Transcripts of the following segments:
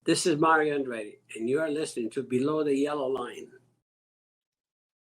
This is Mario Andretti, and you are listening to Below the Yellow Line.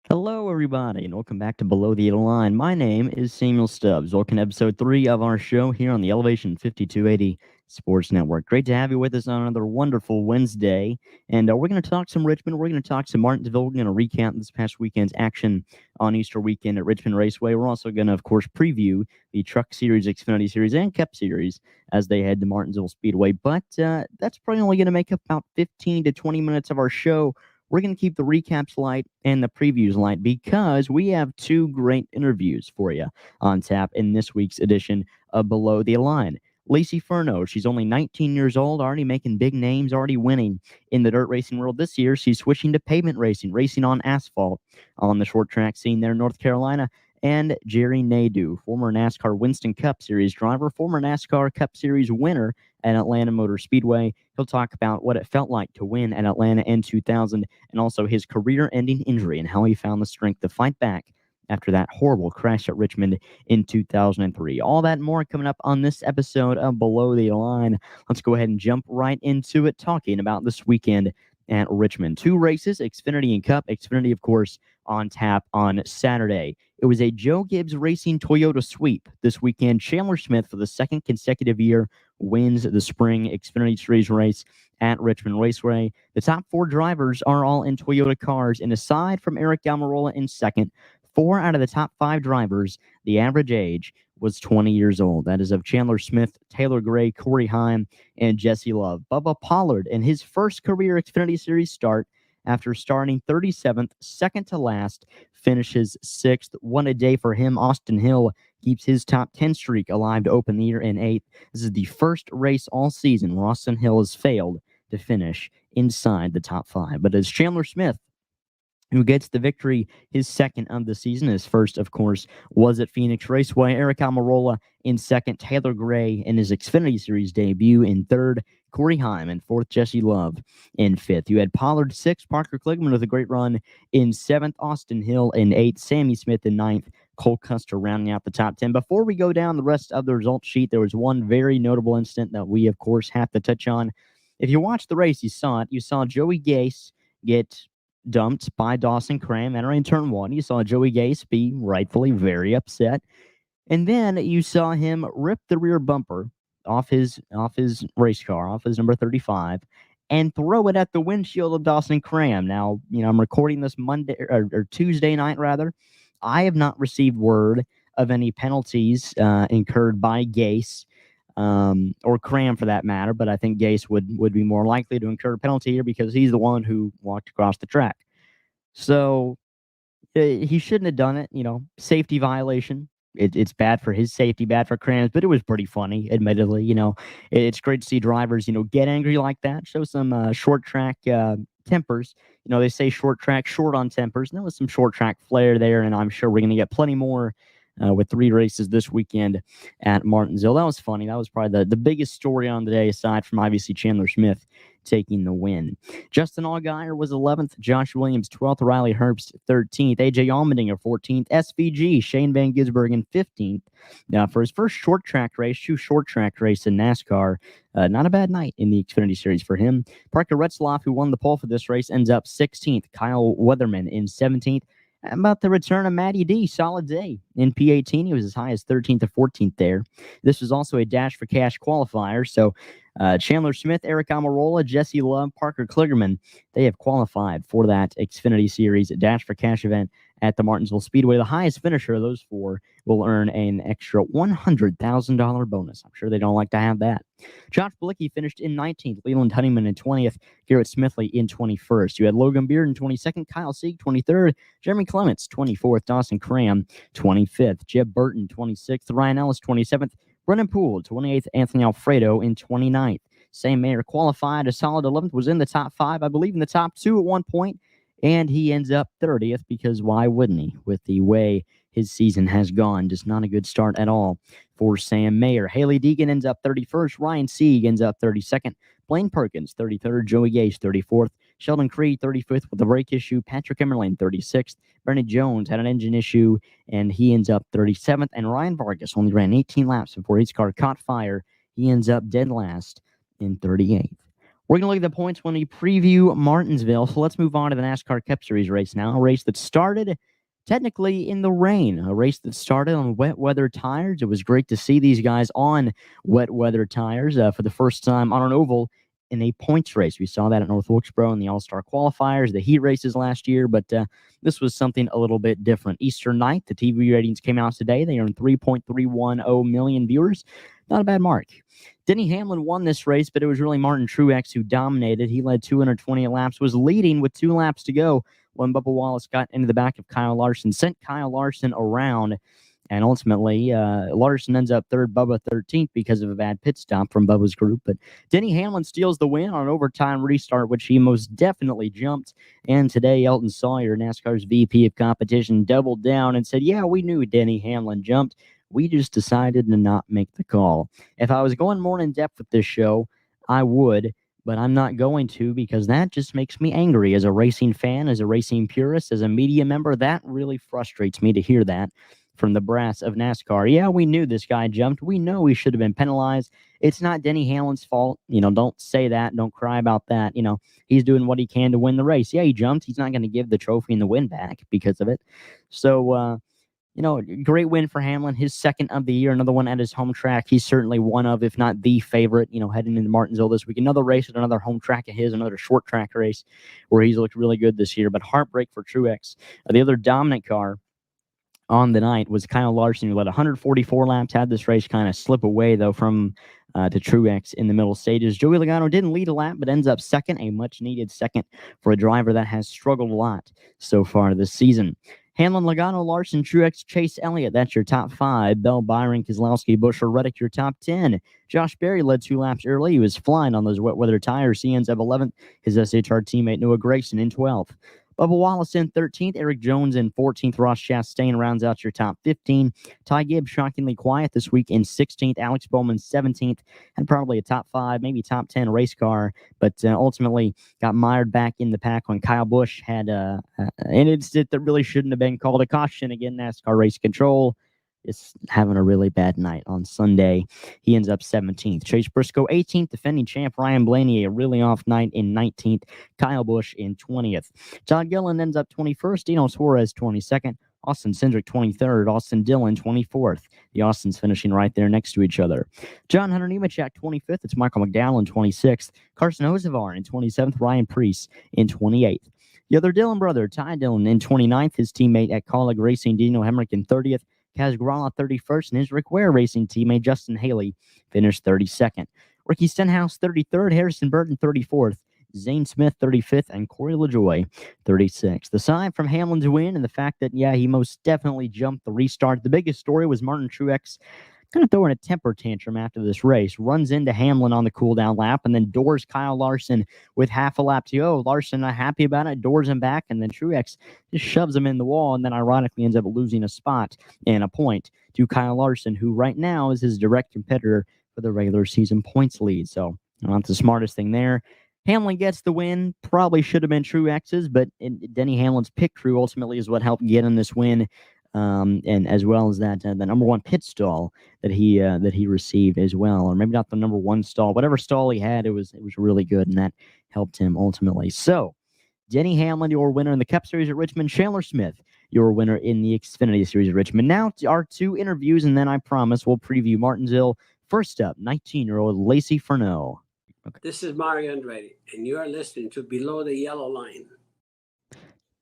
Hello, everybody, and welcome back to Below the Yellow Line. My name is Samuel Stubbs. Welcome to episode 3 of our show here on the Elevation 5280 Sports Network. Great to have you with us on another wonderful Wednesday. And we're going to talk some Richmond. We're going to talk some Martinsville. We're going to recap this past weekend's action on Easter weekend at Richmond Raceway. We're also going to, of course, preview the Truck Series, Xfinity Series, and Cup Series as they head to Martinsville Speedway. But that's probably only going to make up about 15 to 20 minutes of our show. We're going to keep the recaps light and the previews light because we have 2 great interviews for you on tap in this week's edition of Below the Line. Laci Ferno, she's only 19 years old, already making big names, already winning in the dirt racing world this year. She's switching to pavement racing on asphalt on the short track scene there in North Carolina. And Jerry Nadeau, former NASCAR Winston Cup Series driver, former NASCAR Cup Series winner at Atlanta Motor Speedway. He'll talk about what it felt like to win at Atlanta in 2000 and also his career-ending injury and how he found the strength to fight back after that horrible crash at Richmond in 2003. All that and more coming up on this episode of Below the Line. Let's go ahead and jump right into it, talking about this weekend at Richmond. 2 races, Xfinity and Cup. Xfinity, of course, on tap on Saturday. It was a Joe Gibbs Racing Toyota sweep this weekend. Chandler Smith, for the 2nd consecutive year, wins the Spring Xfinity Series race at Richmond Raceway. The top 4 drivers are all in Toyota cars, and aside from Eric Almirola in 2nd, 4 out of the top 5 drivers, the average age was 20 years old. That is of Chandler Smith, Taylor Gray, Corey Heim, and Jesse Love. Bubba Pollard, in his first career Xfinity Series start, after starting 37th, second to last, finishes 6th. One a day for him. Austin Hill keeps his top 10 streak alive to open the year in 8th. This is the first race all season where Austin Hill has failed to finish inside the top 5. But as Chandler Smith, who gets the victory, his 2nd of the season. His first, of course, was at Phoenix Raceway. Eric Almirola in 2nd. Taylor Gray in his Xfinity Series debut in 3rd. Corey Heim in 4th. Jesse Love in 5th. You had Pollard 6th. Parker Kligerman with a great run in 7th. Austin Hill in 8th. Sammy Smith in 9th. Cole Custer rounding out the top 10. Before we go down the rest of the result sheet, there was one very notable incident that we, of course, have to touch on. If you watched the race, you saw it. You saw Joey Gase get dumped by Dawson Cram entering turn 1. You saw Joey Gase be rightfully very upset. And then you saw him rip the rear bumper off his race car, off his number 35, and throw it at the windshield of Dawson Cram. Now, I'm recording this Monday or Tuesday night, rather. I have not received word of any penalties incurred by Gase or Cram for that matter, but I think Gase would be more likely to incur a penalty here because he's the one who walked across the track. So he shouldn't have done it, safety violation. It's bad for his safety, bad for Cram's, but it was pretty funny, admittedly. It's great to see drivers, get angry like that, show some short track tempers. They say short track, short on tempers, and there was some short track flair there, and I'm sure we're going to get plenty more with 3 races this weekend at Martinsville. That was funny. That was probably the biggest story on the day, aside from obviously Chandler Smith taking the win. Justin Allgaier was 11th, Josh Williams 12th, Riley Herbst 13th, AJ Allmendinger 14th, SVG Shane Van Gisbergen 15th. Now, for his first short track race, 2 short track race in NASCAR, not a bad night in the Xfinity Series for him. Parker Retzlaff, who won the pole for this race, ends up 16th. Kyle Weatherman in 17th. How about the return of Matty D? Solid day in P18. He was as high as 13th or 14th there. This was also a Dash for Cash qualifier. So Chandler Smith, Eric Almirola, Jesse Love, Parker Kligerman, they have qualified for that Xfinity Series Dash for Cash event at the Martinsville Speedway. The highest finisher of those 4 will earn an extra $100,000 bonus. I'm sure they don't like to have that. Josh Bilicki finished in 19th, Leland Honeyman in 20th, Garrett Smithley in 21st. You had Logan Beard in 22nd, Kyle Sieg 23rd, Jeremy Clements 24th, Dawson Cram 25th, Jeb Burton 26th, Ryan Ellis 27th, Brennan Poole 28th, Anthony Alfredo in 29th. Sam Mayer qualified a solid 11th, was in the top 5, I believe in the top 2 at one point, and he ends up 30th because why wouldn't he with the way his season has gone? Just not a good start at all for Sam Mayer. Haley Deegan ends up 31st. Ryan Sieg ends up 32nd. Blaine Perkins, 33rd. Joey Gase, 34th. Sheldon Creed, 35th with a brake issue. Patrick Emmerlane, 36th. Bernie Jones had an engine issue, and he ends up 37th. And Ryan Vargas only ran 18 laps before his car caught fire. He ends up dead last in 38th. We're going to look at the points when we preview Martinsville. So let's move on to the NASCAR Cup Series race now. A race that started technically in the rain, a race that started on wet weather tires. It was great to see these guys on wet weather tires for the first time on an oval in a points race. We saw that at North Wilkesboro in the All-Star qualifiers, the heat races last year, but this was something a little bit different. Eastern night, the TV ratings came out today. They earned 3.310 million viewers. Not a bad mark. Denny Hamlin won this race, but it was really Martin Truex who dominated. He led 220 laps, was leading with 2 laps to go when Bubba Wallace got into the back of Kyle Larson, sent Kyle Larson around, and ultimately Larson ends up third, Bubba 13th because of a bad pit stop from Bubba's group. But Denny Hamlin steals the win on an overtime restart, which he most definitely jumped. And today, Elton Sawyer, NASCAR's VP of competition, doubled down and said, yeah, we knew Denny Hamlin jumped. We just decided to not make the call. If I was going more in depth with this show, I would, but I'm not going to because that just makes me angry as a racing fan, as a racing purist, as a media member. That really frustrates me to hear that from the brass of NASCAR. Yeah, we knew this guy jumped. We know he should have been penalized. It's not Denny Hamlin's fault. Don't say that. Don't cry about that. He's doing what he can to win the race. Yeah, he jumped. He's not going to give the trophy and the win back because of it. So, great win for Hamlin, his second of the year, another one at his home track. He's certainly one of, if not the favorite, heading into Martinsville this week. Another race at another home track of his, another short track race where he's looked really good this year. But heartbreak for Truex. The other dominant car on the night was Kyle Larson, who led 144 laps, had this race kind of slip away, though, from to Truex in the middle stages. Joey Logano didn't lead a lap, but ends up second, a much-needed second for a driver that has struggled a lot so far this season. Hamlin, Logano, Larson, Truex, Chase Elliott. That's your top 5. Bell, Byron, Keselowski, Buescher, Reddick, your top 10. Josh Berry led 2 laps early. He was flying on those wet weather tires. He ends up 11th. His SHR teammate Noah Gragson in 12th. Bubba Wallace in 13th, Eric Jones in 14th, Ross Chastain rounds out your top 15. Ty Gibbs shockingly quiet this week in 16th, Alex Bowman 17th, and probably a top 5, maybe top 10 race car, but ultimately got mired back in the pack when Kyle Busch had an incident that really shouldn't have been called a caution. Again, NASCAR race control is having a really bad night on Sunday. He ends up 17th. Chase Briscoe 18th, defending champ Ryan Blaney, a really off night in 19th. Kyle Busch in 20th. Todd Gilliland ends up 21st. Dino Suarez 22nd. Austin Cindric 23rd. Austin Dillon 24th. The Austins finishing right there next to each other. John Hunter Nemechek 25th. It's Michael McDowell in 26th. Carson Hocevar in 27th. Ryan Preece in 28th. The other Dillon brother, Ty Dillon, in 29th. His teammate at Colleague Racing, Dino Hemrick, in 30th. Kaz Grala 31st, and his Rick Ware Racing teammate Justin Haley finished 32nd. Ricky Stenhouse 33rd, Harrison Burton 34th, Zane Smith 35th, and Corey LaJoie 36th. Aside from Hamlin's win and the fact that, yeah, he most definitely jumped the restart, the biggest story was Martin Truex kind of throwing a temper tantrum after this race, runs into Hamlin on the cool-down lap, and then doors Kyle Larson with half a lap to go. Larson not happy about it, doors him back, and then Truex just shoves him in the wall, and then ironically ends up losing a spot and a point to Kyle Larson, who right now is his direct competitor for the regular season points lead. So not the smartest thing there. Hamlin gets the win. Probably should have been Truex's, but Denny Hamlin's pit crew ultimately is what helped get him this win. And as well as that, the number 1 pit stall that he received as well, or maybe not the number 1 stall, whatever stall he had, it was really good, and that helped him ultimately. So, Denny Hamlin, your winner in the Cup Series at Richmond. Chandler Smith, your winner in the Xfinity Series at Richmond. Now, our 2 interviews, and then I promise we'll preview Martinsville. First up, 19-year-old Laci Ferno. Okay. This is Mario Andretti, and you are listening to Below the Yellow Line.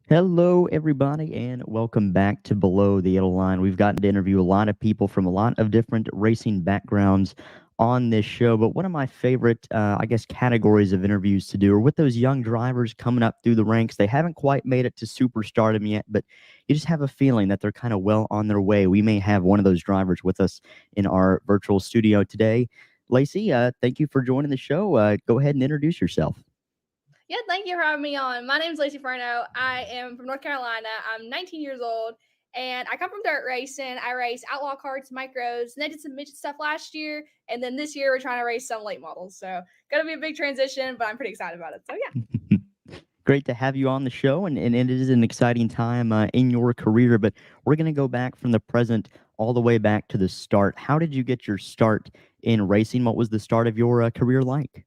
Hello, everybody, and welcome back to Below the Yellow Line. We've gotten to interview a lot of people from a lot of different racing backgrounds on this show, but one of my favorite, categories of interviews to do are with those young drivers coming up through the ranks. They haven't quite made it to superstardom yet, but you just have a feeling that they're kind of well on their way. We may have one of those drivers with us in our virtual studio today. Laci, thank you for joining the show. Go ahead and introduce yourself. Yeah, thank you for having me on. My name is Laci Ferno. I am from North Carolina. I'm 19 years old, and I come from dirt racing. I race outlaw karts, micros, and I did some midget stuff last year, and then this year we're trying to race some late models. So, going to be a big transition, but I'm pretty excited about it. So, yeah. Great to have you on the show, and it is an exciting time in your career, but we're going to go back from the present all the way back to the start. How did you get your start in racing? What was the start of your career like?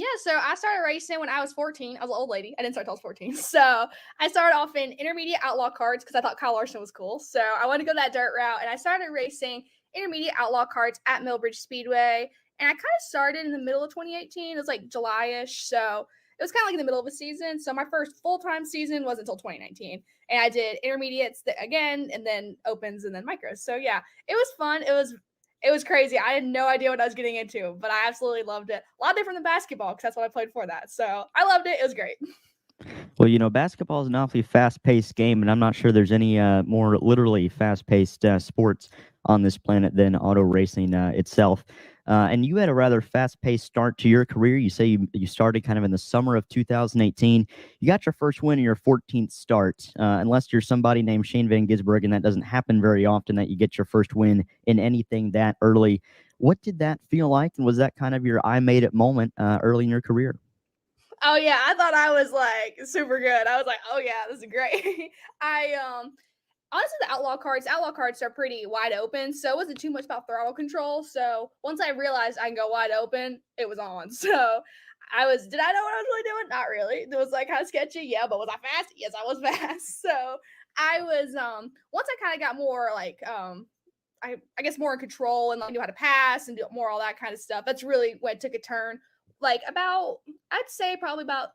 Yeah, so I started racing when I was 14. I was an old lady. I didn't start until I was 14. So I started off in intermediate outlaw carts because I thought Kyle Larson was cool. So I wanted to go that dirt route, and I started racing intermediate outlaw carts at Millbridge Speedway. And I kind of started in the middle of 2018. It was like July-ish. So it was kind of like in the middle of the season. So my first full-time season was until 2019. And I did intermediates again, and then opens, and then micros. So yeah, it was fun. It was crazy. I had no idea what I was getting into, but I absolutely loved it. A lot different than basketball because that's what I played for that. So I loved it. It was great. Well, basketball is an awfully fast-paced game, and I'm not sure there's any more literally fast-paced sports on this planet than auto racing itself. And you had a rather fast-paced start to your career. You say you started kind of in the summer of 2018. You got your first win in your 14th start, unless you're somebody named Shane Van Gisbergen, and that doesn't happen very often that you get your first win in anything that early. What did that feel like, and was that kind of your I made it moment early in your career? Oh yeah, I thought I was like super good. I was like, oh yeah, this is great. I honestly, the outlaw carts are pretty wide open, so it wasn't too much about throttle control. So once I realized I can go wide open, it was on. So did I know what I was really doing? Not really. It was like kind of sketchy, yeah, but was I fast? Yes, I was fast. So I was once I kind of got more like I guess more in control and like knew how to pass and do more all that kind of stuff. That's really when it took a turn. Like I'd say probably about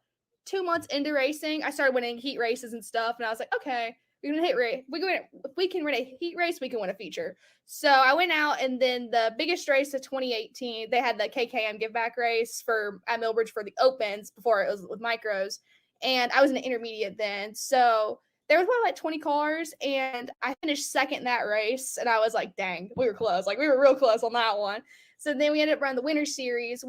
2 months into racing, I started winning heat races and stuff, and I was like, okay, we can hit race. If we can win a heat race, we can win a feature. So I went out, and then the biggest race of 2018, they had the KKM give back race at Millbridge for the opens before it was with micros, and I was an intermediate then. So there was probably like 20 cars, and I finished second in that race, and I was like, dang, we were close. Like we were real close on that one. So then we ended up running the winter series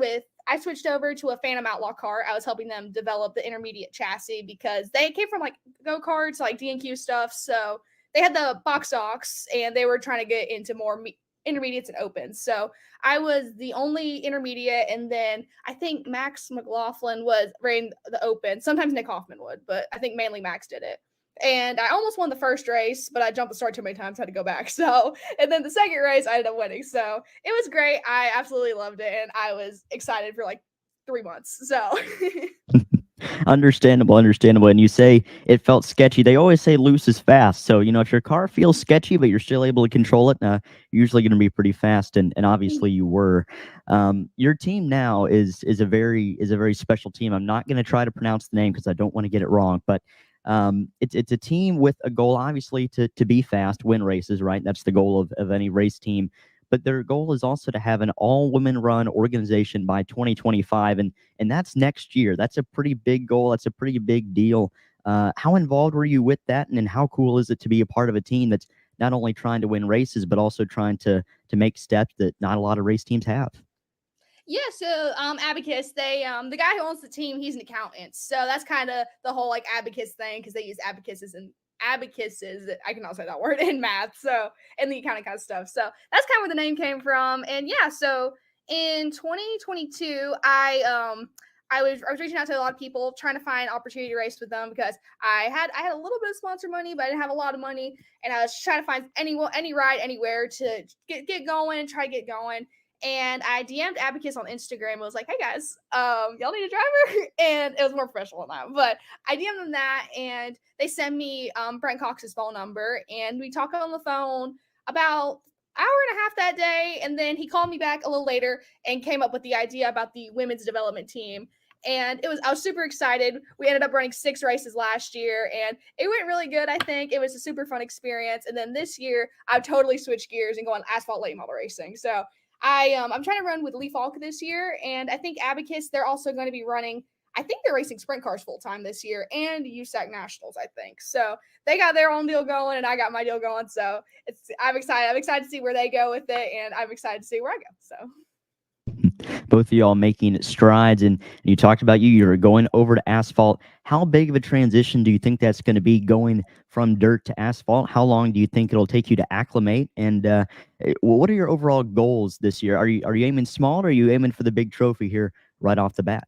I switched over to a Phantom Outlaw car. I was helping them develop the intermediate chassis because they came from like go-karts, like D&Q stuff. So they had the box stocks, and they were trying to get into more intermediates and opens. So I was the only intermediate, and then I think Max McLaughlin ran the open. Sometimes Nick Hoffman would, but I think mainly Max did it. And I almost won the first race, but I jumped the start too many times, had to go back. So, and then the second race, I ended up winning. So it was great. I absolutely loved it, and I was excited for like 3 months. So. Understandable. And you say it felt sketchy. They always say loose is fast. So, if your car feels sketchy, but you're still able to control it, you're usually going to be pretty fast. And obviously you were. Your team now is a very special team. I'm not going to try to pronounce the name because I don't want to get it wrong, but it's a team with a goal, obviously, to be fast, win races, right? That's the goal of any race team. But their goal is also to have an all-women run organization by 2025, and that's next year. That's a pretty big goal. That's a pretty big deal. How involved were you with that, and how cool is it to be a part of a team that's not only trying to win races, but also trying to make steps that not a lot of race teams have? Yeah, so Abacus, the guy who owns the team, he's an accountant. So that's kind of the whole like Abacus thing because they use abacuses, I can also say that word, in math. So and the accounting kind of stuff. So that's kind of where the name came from. And yeah, so in 2022, I was reaching out to a lot of people trying to find opportunity to race with them because I had a little bit of sponsor money, but I didn't have a lot of money, and I was trying to find any ride anywhere to get going and try to get going. And I DM'd Abacus on Instagram. I was like, hey guys, y'all need a driver? And it was more professional than that. But I DM'd them that, and they sent me Brent Cox's phone number, and we talked on the phone about hour and a half that day. And then he called me back a little later and came up with the idea about the women's development team. And I was super excited. We ended up running 6 races last year, and it went really good. I think it was a super fun experience. And then this year I've totally switched gears and going asphalt late model racing. So I'm trying to run with Lee Falk this year, and I think Abacus, they're also going to be running. I think they're racing sprint cars full time this year and USAC Nationals, I think. So they got their own deal going, and I got my deal going. So I'm excited. I'm excited to see where they go with it, and I'm excited to see where I go. So. Both of y'all making strides, and you talked about you're going over to asphalt. How big of a transition do you think that's going to be going from dirt to asphalt? How long do you think it'll take you to acclimate? And what are your overall goals this year? Are you aiming small, or are you aiming for the big trophy here right off the bat?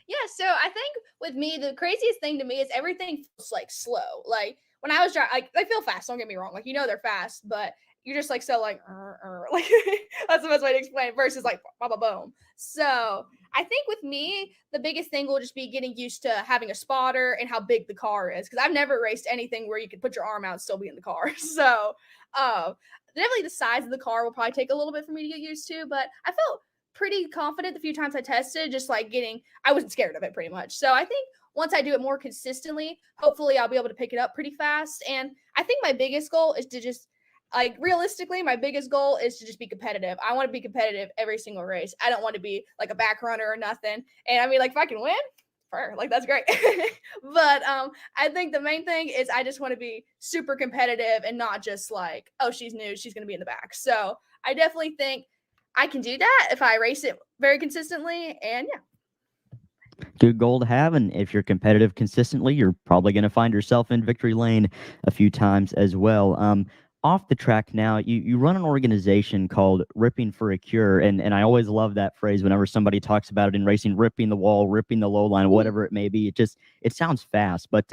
Yeah, so I think with me, the craziest thing to me is everything feels like slow. Like when I was driving, like they feel fast. Don't get me wrong. Like they're fast, but you're just like so like like that's the best way to explain it versus like boom. So I think with me, the biggest thing will just be getting used to having a spotter and how big the car is. Because I've never raced anything where you could put your arm out and still be in the car. So definitely the size of the car will probably take a little bit for me to get used to. But I felt pretty confident the few times I tested, just like I wasn't scared of it pretty much. So I think once I do it more consistently, hopefully I'll be able to pick it up pretty fast. And I think my biggest goal is to just realistically, my biggest goal is to just be competitive. I want to be competitive every single race. I don't want to be like a back runner or nothing. And I mean, like if I can win, that's great. But I think the main thing is I just want to be super competitive and not just like, oh, she's new, she's going to be in the back. So I definitely think I can do that if I race it very consistently. And yeah. Good goal to have, and if you're competitive consistently, you're probably going to find yourself in victory lane a few times as well. Off the track now, you run an organization called Ripping for a Cure, and I always love that phrase whenever somebody talks about it in racing, ripping the wall, ripping the low line, whatever it may be. It sounds fast, but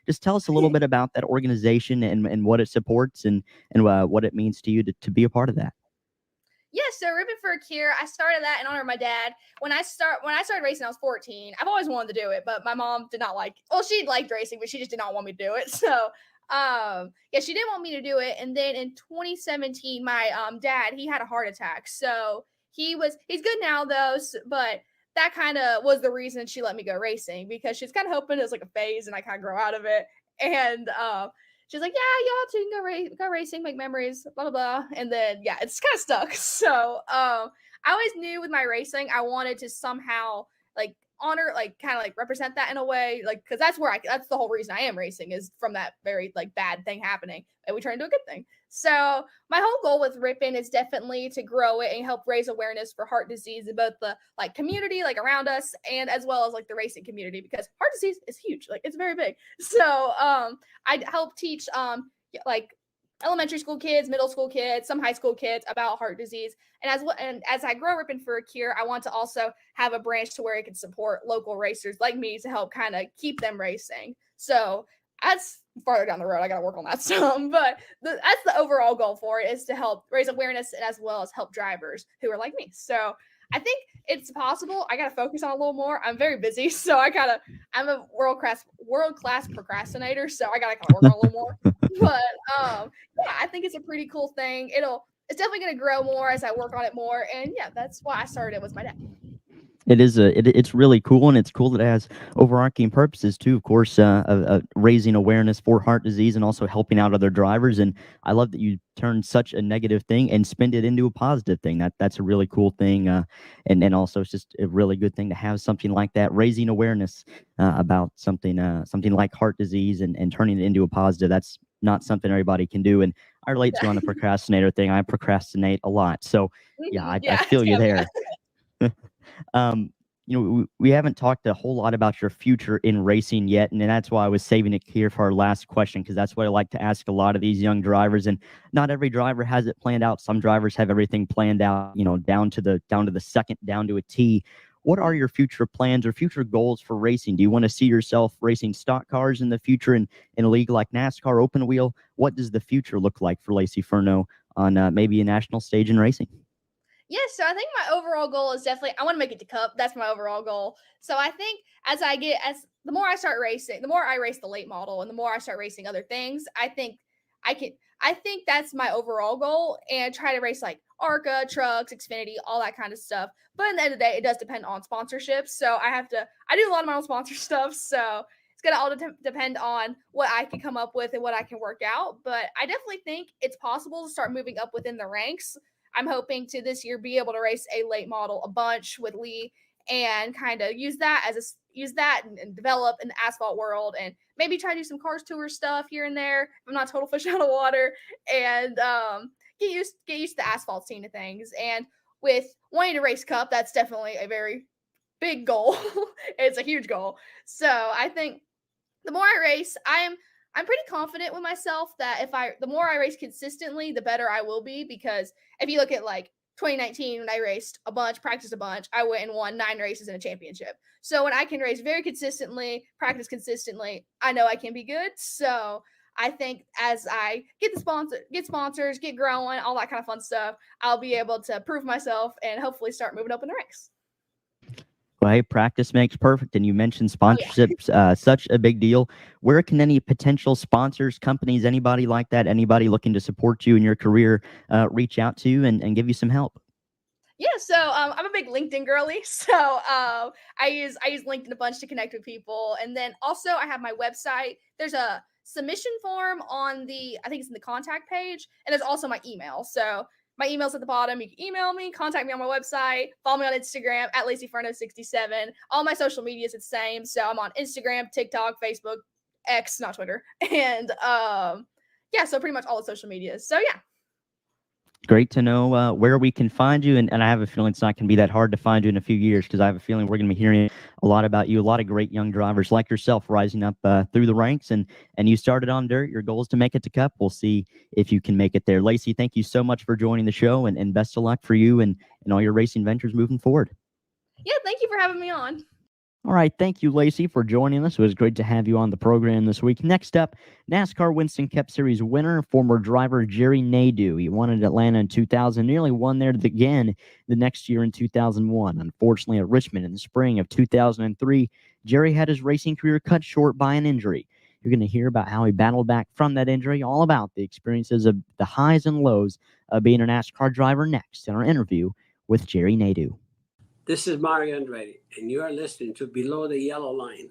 just tell us a little bit about that organization and what it supports and what it means to you to be a part of that. Yeah, so Ripping for a Cure, I started that in honor of my dad. When I started racing, I was 14. I've always wanted to do it, but my mom did not like. Well, she liked racing, but she just did not want me to do it. So, she didn't want me to do it. And then in 2017, my dad, he had a heart attack. So he's good now though. But that kind of was the reason she let me go racing, because she's kind of hoping it was like a phase and I kind of grow out of it. And she's like, yeah, y'all two can go racing, make memories, blah, blah, blah. And then, yeah, it's kind of stuck. So I always knew with my racing, I wanted to somehow like honor, like kind of like represent that in a way, like, because that's the whole reason I am racing, is from that very like bad thing happening and we turn into a good thing. So my whole goal with Rippin' is definitely to grow it and help raise awareness for heart disease in both the like community, like around us, and as well as like the racing community, because heart disease is huge, like it's very big. So I help teach like elementary school kids, middle school kids, some high school kids about heart disease. And as I grow Ripping for a Cure, I want to also have a branch to where it can support local racers like me to help kind of keep them racing. So that's farther down the road. I got to work on that some, but that's the overall goal for it, is to help raise awareness and as well as help drivers who are like me. So I think it's possible. I got to focus on a little more. I'm very busy, so I'm a world class procrastinator, so I got to kind of work on a little more. But yeah, I think it's a pretty cool thing. It's definitely going to grow more as I work on it more. And yeah, that's why I started it with my dad. It is it's really cool, and it's cool that it has overarching purposes too. Of course, raising awareness for heart disease and also helping out other drivers. And I love that you turned such a negative thing and spin it into a positive thing. That's a really cool thing, and also it's just a really good thing to have something like that, raising awareness about something like heart disease and turning it into a positive. That's not something everybody can do. And I relate to you on the procrastinator thing. I procrastinate a lot, so yeah, I feel you there. We haven't talked a whole lot about your future in racing yet, and that's why I was saving it here for our last question, because that's what I like to ask a lot of these young drivers. And not every driver has it planned out. Some drivers have everything planned out, down to the second, down to a T. What are your future plans or future goals for racing? Do you want to see yourself racing stock cars in the future in a league like NASCAR open wheel? What does the future look like for Laci Ferno on maybe a national stage in racing? Yes, so I think my overall goal is definitely I want to make it to Cup. That's my overall goal. So I think as the more I start racing, the more I race the late model and the more I start racing other things, I think that's my overall goal, and try to race like ARCA, trucks, Xfinity, all that kind of stuff. But at the end of the day, it does depend on sponsorships. So I do a lot of my own sponsor stuff. So it's going to all depend on what I can come up with and what I can work out. But I definitely think it's possible to start moving up within the ranks. I'm hoping to this year be able to race a late model a bunch with Lee and kind of use that and develop in the asphalt world, and maybe try to do some cars tour stuff here and there if I'm not total fish out of water, and get used to the asphalt scene of things. And with wanting to race Cup, that's definitely a very big goal. It's a huge goal. So I think the more I race, I'm pretty confident with myself that the more I race consistently, the better I will be. Because if you look at like 2019, when I raced a bunch, practiced a bunch, I went and won 9 races in a championship. So when I can race very consistently, practice consistently, I know I can be good. So I think as I get sponsors, get growing, all that kind of fun stuff, I'll be able to prove myself and hopefully start moving up in the ranks. Well, hey, practice makes perfect, and you mentioned sponsorships, such a big deal. Where can any potential sponsors, companies, anybody like that, anybody looking to support you in your career, reach out to you and give you some help? Yeah, so I'm a big LinkedIn girly, so I use LinkedIn a bunch to connect with people, and then also I have my website. There's a submission form on I think it's in the contact page, and there's also my email. So my email's at the bottom. You can email me, contact me on my website, follow me on Instagram at LaciFerno67. All my social media is the same, so I'm on Instagram, TikTok, Facebook, X, not Twitter, and yeah, so pretty much all the social medias. So yeah. Great to know where we can find you, and I have a feeling it's not going to be that hard to find you in a few years, because I have a feeling we're going to be hearing a lot about you. A lot of great young drivers like yourself rising up through the ranks, and you started on dirt. Your goal is to make it to Cup. We'll see if you can make it there. Laci, thank you so much for joining the show, and best of luck for you and all your racing ventures moving forward. Yeah, thank you for having me on. All right, thank you, Laci, for joining us. It was great to have you on the program this week. Next up, NASCAR Winston Cup Series winner, former driver Jerry Nadeau. He won at Atlanta in 2000, nearly won there again the next year in 2001. Unfortunately, at Richmond in the spring of 2003, Jerry had his racing career cut short by an injury. You're going to hear about how he battled back from that injury, all about the experiences of the highs and lows of being a NASCAR driver next in our interview with Jerry Nadeau. This is Mario Andretti, and you are listening to Below the Yellow Line.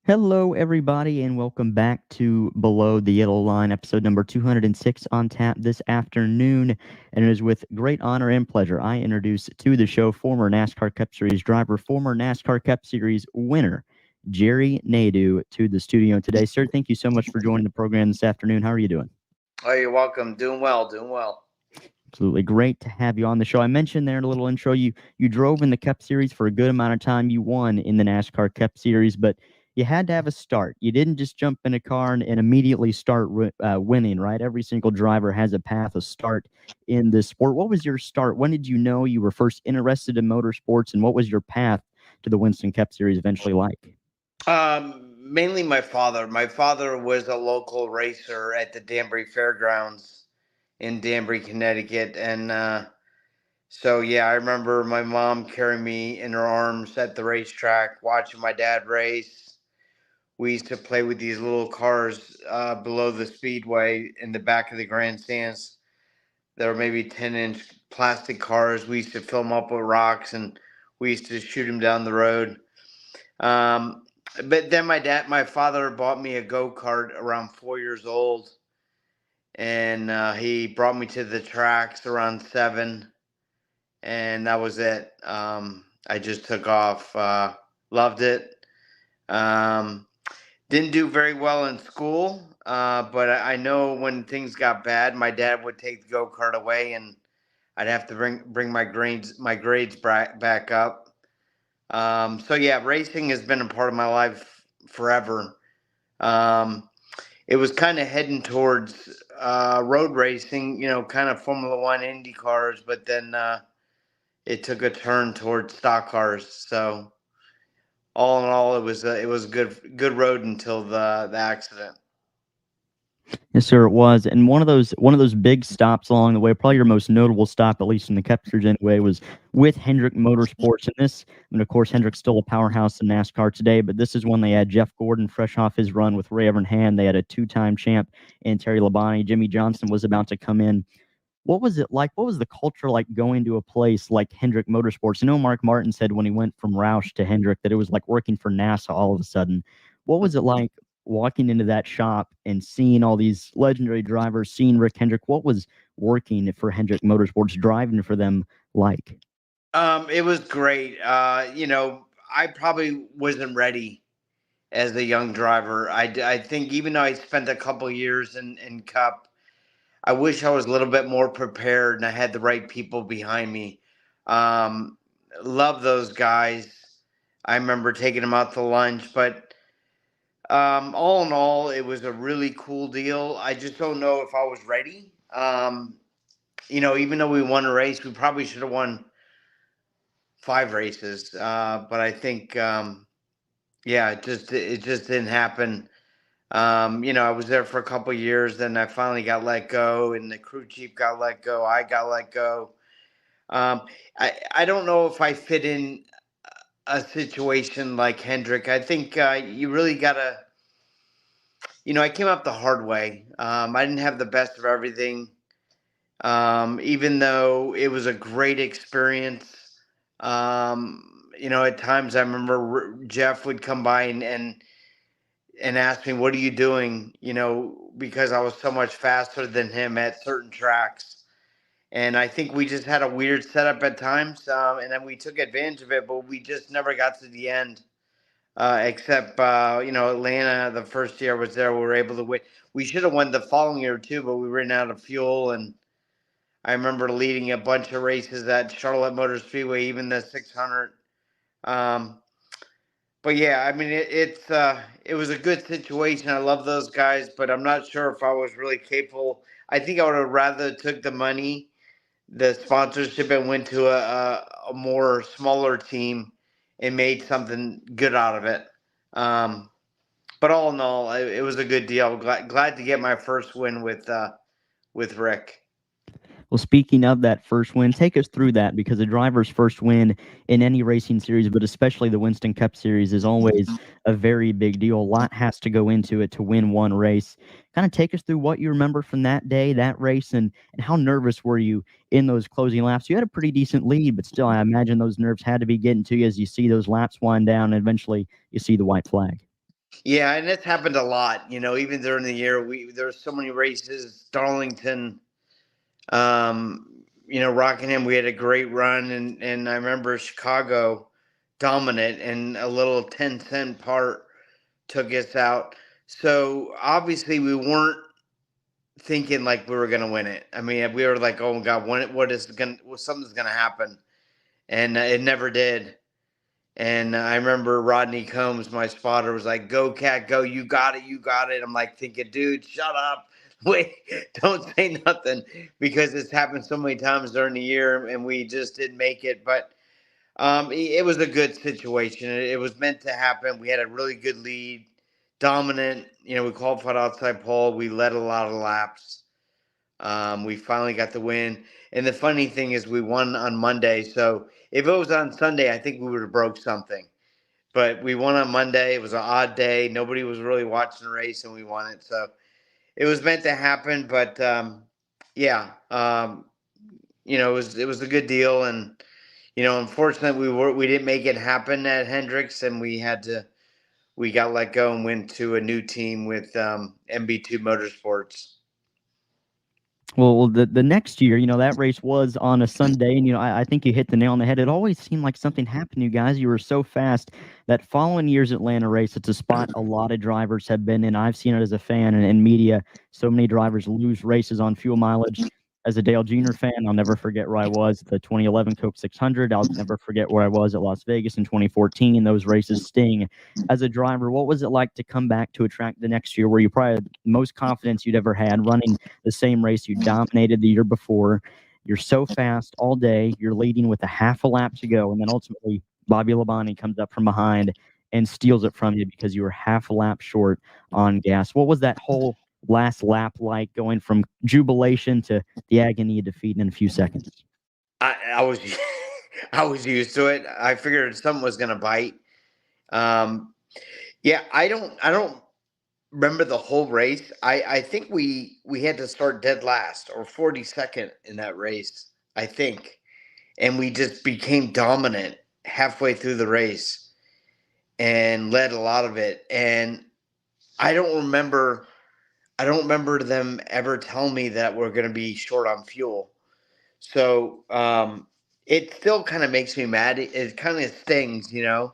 Hello, everybody, and welcome back to Below the Yellow Line, episode number 206 on tap this afternoon. And it is with great honor and pleasure I introduce to the show former NASCAR Cup Series driver, former NASCAR Cup Series winner, Jerry Nadeau, to the studio today. Sir, thank you so much for joining the program this afternoon. How are you doing? Oh, you're welcome. Doing well, doing well. Absolutely great to have you on the show. I mentioned there in a little intro, you drove in the Cup Series for a good amount of time. You won in the NASCAR Cup Series, but you had to have a start. You didn't just jump in a car and immediately start winning, right? Every single driver has a path, a start in this sport. What was your start? When did you know you were first interested in motorsports, and what was your path to the Winston Cup Series eventually like? Mainly my father. My father was a local racer at the Danbury Fairgrounds in Danbury, Connecticut. And so, yeah, I remember my mom carrying me in her arms at the racetrack, watching my dad race. We used to play with these little cars below the speedway in the back of the grandstands. There were maybe 10-inch plastic cars. We used to fill them up with rocks, and we used to shoot them down the road. But then my father bought me a go-kart around 4 years old, and he brought me to the tracks around 7, and that was it. I just took off. Loved it. Didn't do very well in school, but I know when things got bad, my dad would take the go-kart away, and I'd have to bring my grades back up. So yeah, racing has been a part of my life forever. It was kind of heading towards road racing, kind of Formula One Indy cars, but then it took a turn towards stock cars. So all in all, it was a good road until the accident. Yes, sir, it was. And one of those big stops along the way, probably your most notable stop, at least in the Cup Series anyway, was with Hendrick Motorsports. And this, of course, Hendrick's still a powerhouse in NASCAR today, but this is when they had Jeff Gordon fresh off his run with Ray Evernham. They had a 2-time champ in Terry Labonte. Jimmy Johnson was about to come in. What was it like? What was the culture like going to a place like Hendrick Motorsports? I know Mark Martin said when he went from Roush to Hendrick that it was like working for NASA all of a sudden. What was it like walking into that shop and seeing all these legendary drivers, seeing Rick Hendrick? What was working for Hendrick Motorsports, driving for them like? It was great. I probably wasn't ready as a young driver. I think even though I spent a couple years in Cup, I wish I was a little bit more prepared and I had the right people behind me. Love those guys. I remember taking them out to lunch, but all in all, it was a really cool deal. I just don't know if I was ready. Even though we won a race, we probably should have won 5 races. But I think, it just didn't happen. I was there for a couple of years, then I finally got let go, and the crew chief got let go. I got let go. I don't know if I fit in a situation like Hendrick. I think you really gotta. I came up the hard way. I didn't have the best of everything. Even though it was a great experience. At times I remember Jeff would come by and ask me, "What are you doing?" Because I was so much faster than him at certain tracks. And I think we just had a weird setup at times, and then we took advantage of it, but we just never got to the end. Except, Atlanta, the first year I was there, we were able to win. We should have won the following year too, but we ran out of fuel. And I remember leading a bunch of races at Charlotte Motor Speedway, even the 600. But yeah, I mean, it was a good situation. I love those guys, but I'm not sure if I was really capable. I think I would have rather took the money, the sponsorship, and went to a more smaller team and made something good out of it. But all in all, it was a good deal. Glad to get my first win with Rick. Well, speaking of that first win, take us through that, because a driver's first win in any racing series, but especially the Winston Cup Series, is always a very big deal. A lot has to go into it to win one race. Kind of take us through what you remember from that day, that race, and how nervous were you in those closing laps? You had a pretty decent lead, but still, I imagine those nerves had to be getting to you as you see those laps wind down, and eventually you see the white flag. Yeah, and it's happened a lot. Even during the year, there's so many races. Darlington, Rockingham, we had a great run, and I remember Chicago dominant, and a little 10-cent part took us out. So obviously we weren't thinking like we were gonna win it. I mean, we were like, "Oh God, something's gonna happen," and it never did. And I remember Rodney Combs, my spotter, was like, "Go, Cat, go! You got it, you got it." I'm like thinking, "Dude, shut up! Wait, don't say nothing," because it's happened so many times during the year, and we just didn't make it. But it was a good situation. It was meant to happen. We had a really good lead, dominant. We qualified outside pole. We led a lot of laps. We finally got the win. And the funny thing is, we won on Monday. So if it was on Sunday, I think we would have broke something. But we won on Monday. It was an odd day. Nobody was really watching the race, and we won it. So it was meant to happen. But yeah, it was a good deal. And unfortunately, we didn't make it happen at Hendricks, and we got let go and went to a new team with MB2 Motorsports. Well, the next year, that race was on a Sunday, and I think you hit the nail on the head. It always seemed like something happened to you guys. You were so fast. That following year's Atlanta race, it's a spot a lot of drivers have been in. I've seen it as a fan and in media. So many drivers lose races on fuel mileage. As a Dale Jr. fan, I'll never forget where I was at the 2011 Coke 600. I'll never forget where I was at Las Vegas in 2014. Those races sting. As a driver, what was it like to come back to a track the next year where you probably had the most confidence you'd ever had, running the same race you dominated the year before? You're so fast all day. You're leading with a half a lap to go, and then ultimately Bobby Labonte comes up from behind and steals it from you because you were half a lap short on gas. What was that whole last lap like, going from jubilation to the agony of defeat in a few seconds? I was I was used to it. I figured something was gonna bite. Yeah, I don't remember the whole race. I think we had to start dead last or 42nd in that race, I think. And we just became dominant halfway through the race and led a lot of it. And I don't remember them ever telling me that we're going to be short on fuel. So it still kind of makes me mad. It kind of stings, It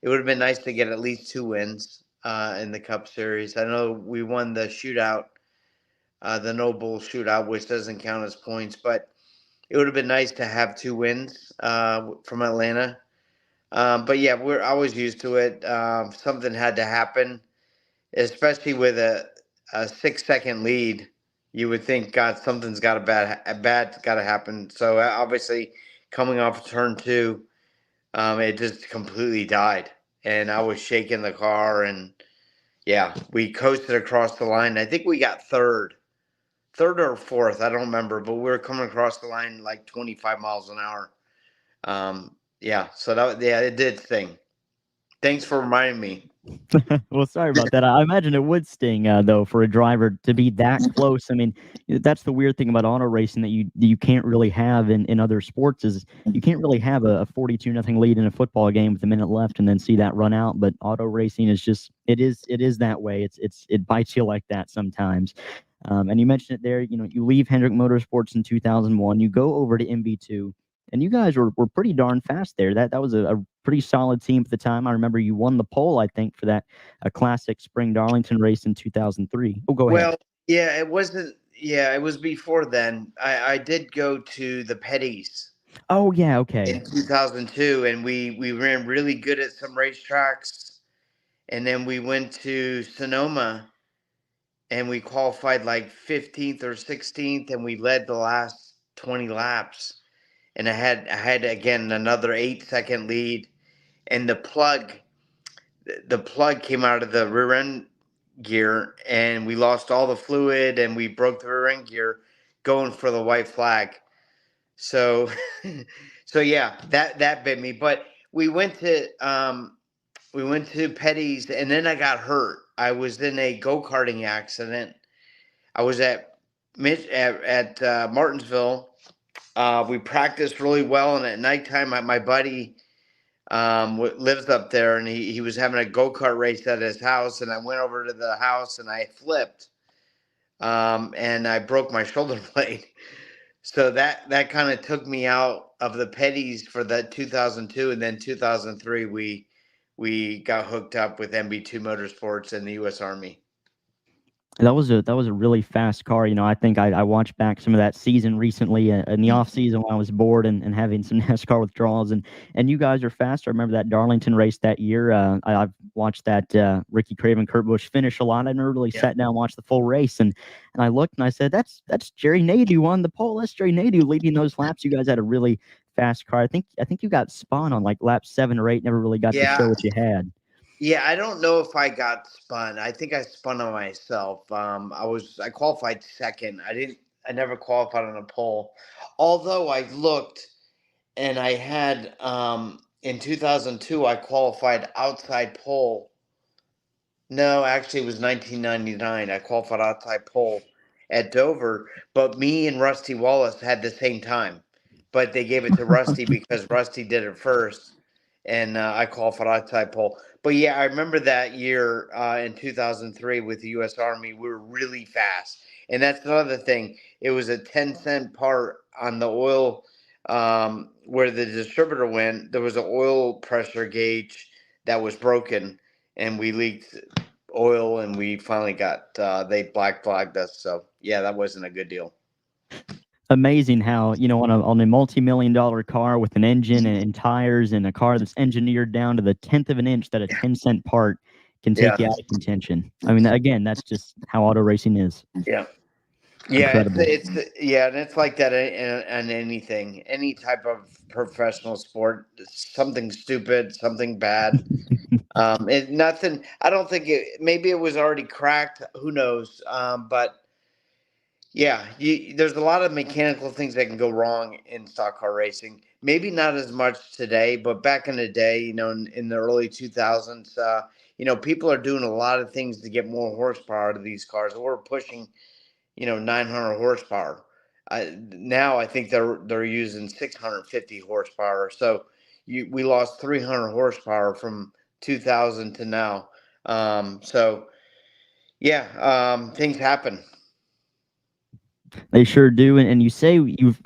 would have been nice to get at least 2 wins in the Cup Series. I know we won the shootout, the Noble shootout, which doesn't count as points, but it would have been nice to have 2 wins from Atlanta. But yeah, I was used to it. Something had to happen, especially with a 6-second lead. You would think, God, something's got got to happen. So obviously, coming off turn 2, it just completely died, and I was shaking the car, and yeah, we coasted across the line. I think we got third or fourth, I don't remember, but we were coming across the line like 25 miles an hour. Yeah. So it did sting. Thanks for reminding me. Well, sorry about that. I imagine it would sting, though, for a driver to be that close. I mean, that's the weird thing about auto racing that you can't really have in other sports is you can't really have a 42-0 lead in a football game with a minute left and then see that run out. But auto racing is just it is that way. It bites you like that sometimes. And you mentioned it there. You leave Hendrick Motorsports in 2001. You go over to MB2. And you guys were pretty darn fast there. That was a pretty solid team at the time. I remember you won the pole, I think, for that classic Spring Darlington race in 2003. Oh, go ahead. Well, yeah, it wasn't. Yeah, it was before then. I did go to the Petties Oh, yeah, okay. in 2002, and we ran really good at some racetracks, and then we went to Sonoma, and we qualified like 15th or 16th, and we led the last 20 laps. And I had again another 8-second lead, and the plug came out of the rear end gear, and we lost all the fluid, and we broke the rear end gear going for the white flag. So, so yeah, that bit me. But we went to Petty's, and then I got hurt. I was in a go-karting accident. I was at Martinsville. We practiced really well, and at nighttime, my buddy lives up there, and he was having a go-kart race at his house, and I went over to the house and I flipped, and I broke my shoulder blade. So that kind of took me out of the Petties for that 2002, and then 2003 we got hooked up with MB2 Motorsports and the U.S. Army. That was a really fast car. I think I watched back some of that season recently in the off season when I was bored and having some NASCAR withdrawals. And you guys are fast. I remember that Darlington race that year. I've watched that Ricky Craven, Kurt Busch finish a lot. I never really sat down and watched the full race. And I looked and I said, that's Jerry Nadeau on the pole. That's Jerry Nadeau leading those laps. You guys had a really fast car. I think you got spun on like lap 7 or 8. Never really got to show what you had. Yeah, I don't know if I got spun. I think I spun on myself. I qualified second. I never qualified on a pole. Although I looked and I had in 2002 I qualified outside pole. No, actually it was 1999. I qualified outside pole at Dover, but me and Rusty Wallace had the same time. But they gave it to Rusty because Rusty did it first, and I qualified outside pole. But yeah, I remember that year in 2003 with the U.S. Army. We were really fast, and that's another thing. It was a 10-cent part on the oil where the distributor went. There was an oil pressure gauge that was broken, and we leaked oil, and we finally got they black flagged us. So yeah, that wasn't a good deal. Amazing how on a multi-million-dollar car with an engine and tires and a car that's engineered down to the 10th of an inch that a 10-cent part can take you out of contention. I mean, again, that's just how auto racing is. Yeah, Incredible. it's and it's like that in anything, any type of professional sport. Something stupid, something bad. Nothing. I don't think maybe it was already cracked. Who knows? But yeah, there's a lot of mechanical things that can go wrong in stock car racing. Maybe not as much today, but back in the day, in the early 2000s, people are doing a lot of things to get more horsepower out of these cars. We're pushing, 900 horsepower. Now I think they're using 650 horsepower. So we lost 300 horsepower from 2000 to now. Things happen. They sure do. And you say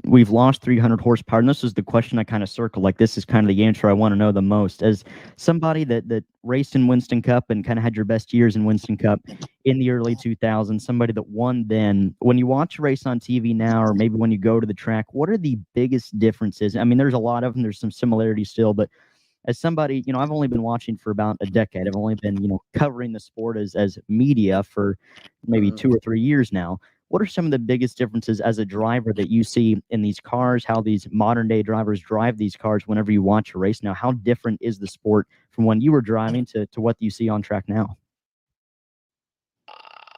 we've lost 300 horsepower. And this is the question I kind of circle. Like, this is kind of the answer I want to know the most. As somebody that raced in Winston Cup and kind of had your best years in Winston Cup in the early 2000s, somebody that won then, when you watch a race on TV now, or maybe when you go to the track, what are the biggest differences? I mean, there's a lot of them. There's some similarities still, but as somebody, I've only been watching for about a decade. I've only been, covering the sport as media for maybe 2 or 3 years now. What are some of the biggest differences as a driver that you see in these cars, how these modern day drivers drive these cars whenever you watch a race now? How different is the sport from when you were driving to what you see on track now?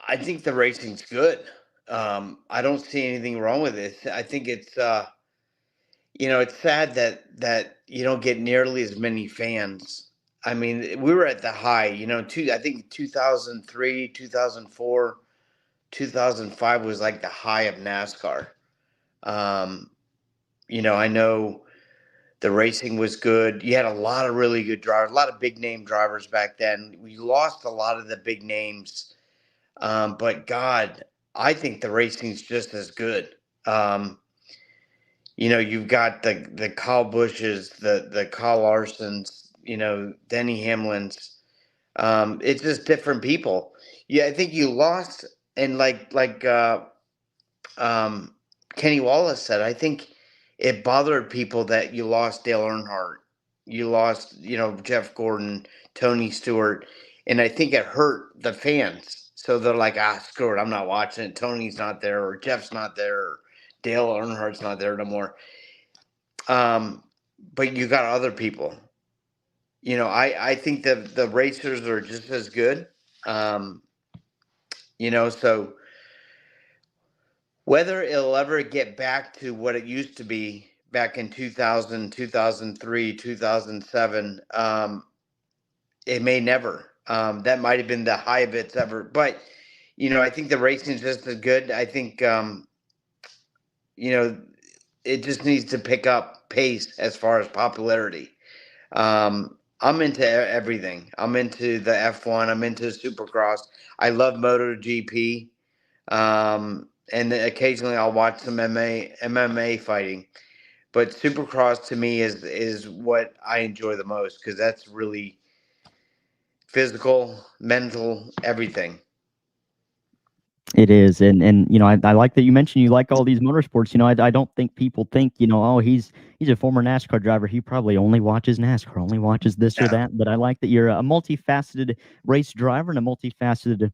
I think the racing's good. I don't see anything wrong with it. I think it's, It's sad that you don't get nearly as many fans. I mean, we were at the high, I think 2003, 2004, 2005 was like the high of NASCAR. Um, I know the racing was good. You had a lot of really good drivers, a lot of big name drivers back then. We lost a lot of the big names. But God, I think the racing's just as good. You've got the Kyle Bushes, the Kyle Larsons, Denny Hamlins. It's just different people. Yeah, I think you lost, and um, Kenny Wallace said, I think it bothered people that you lost Dale Earnhardt, you lost, Jeff Gordon, Tony Stewart, and I think it hurt the fans. So they're like, screw it, I'm not watching it. Tony's not there, or Jeff's not there, or Dale Earnhardt's not there no more. But you got other people. I think the racers are just as good. So whether it'll ever get back to what it used to be back in 2000, 2003, 2007, it may never. That might have been the high of its ever. But, I think the racing is just as good. I think, it just needs to pick up pace as far as popularity. I'm into everything. I'm into the F1. I'm into Supercross. I love MotoGP. And occasionally I'll watch some MMA fighting. But Supercross to me is what I enjoy the most because that's really physical, mental, everything. It is, and I like that you mentioned you like all these motorsports. I don't think people think oh he's a former NASCAR driver. He probably only watches NASCAR, only watches this or that. But I like that you're a multifaceted race driver and a multifaceted